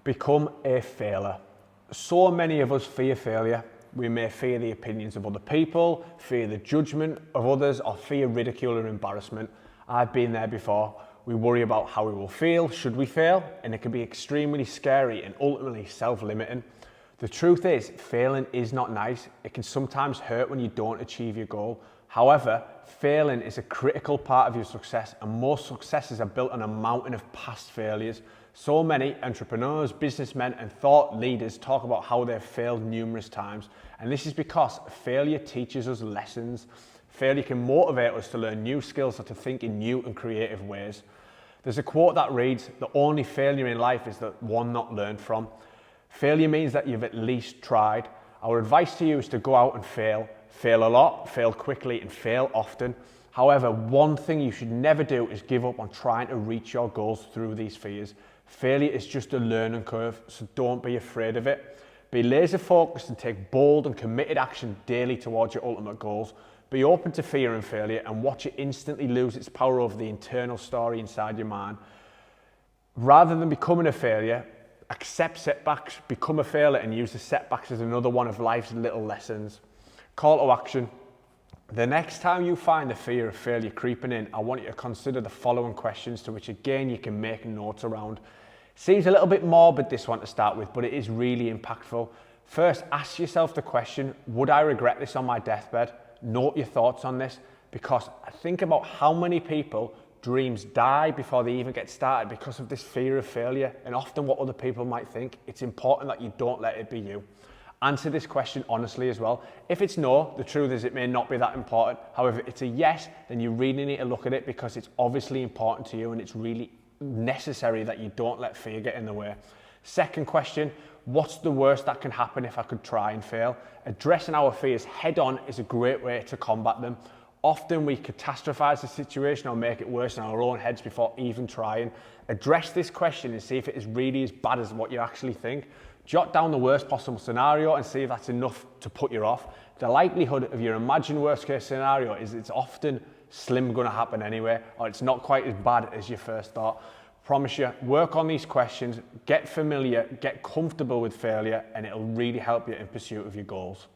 Become a failure. So many of us fear failure. We may fear the opinions of other people, fear the judgment of others, or fear ridicule or embarrassment. I've been there before. We worry about how we will feel should we fail, and it can be extremely scary and ultimately self-limiting. The truth is, failing is not nice. It can sometimes hurt when you don't achieve your goal. However, failing is a critical part of your success, and most successes are built on a mountain of past failures. So many entrepreneurs, businessmen, and thought leaders talk about how they've failed numerous times, and this is because failure teaches us lessons. Failure can motivate us to learn new skills or to think in new and creative ways. There's a quote that reads, "The only failure in life is the one not learned from." Failure means that you've at least tried. Our advice to you is to go out and fail. Fail a lot, fail quickly, and fail often. However, one thing you should never do is give up on trying to reach your goals through these fears. Failure is just a learning curve, so don't be afraid of it. Be laser focused and take bold and committed action daily towards your ultimate goals. Be open to fear and failure and watch it instantly lose its power over the internal story inside your mind. Rather than becoming a failure, accept setbacks, become a failure, and use the setbacks as another one of life's little lessons. Call to action. The next time you find the fear of failure creeping in, I want you to consider the following questions, to which again you can make notes around. Seems a little bit morbid, this one, to start with, but it is really impactful. First, ask yourself the question, would I regret this on my deathbed? Note your thoughts on this, because think about how many people dreams die before they even get started because of this fear of failure and often what other people might think. It's important that you don't let it be you. Answer this question honestly as well. If it's no, the truth is it may not be that important. However, if it's a yes, then you really need to look at it because it's obviously important to you and it's really necessary that you don't let fear get in the way. Second question, what's the worst that can happen if I could try and fail? Addressing our fears head on is a great way to combat them. Often we catastrophize the situation or make it worse in our own heads before even trying. Address this question and see if it is really as bad as what you actually think. Jot down the worst possible scenario and see if that's enough to put you off. The likelihood of your imagined worst case scenario is it's often slim going to happen anyway, or it's not quite as bad as you first thought. Promise you, work on these questions, get familiar, get comfortable with failure, and it'll really help you in pursuit of your goals.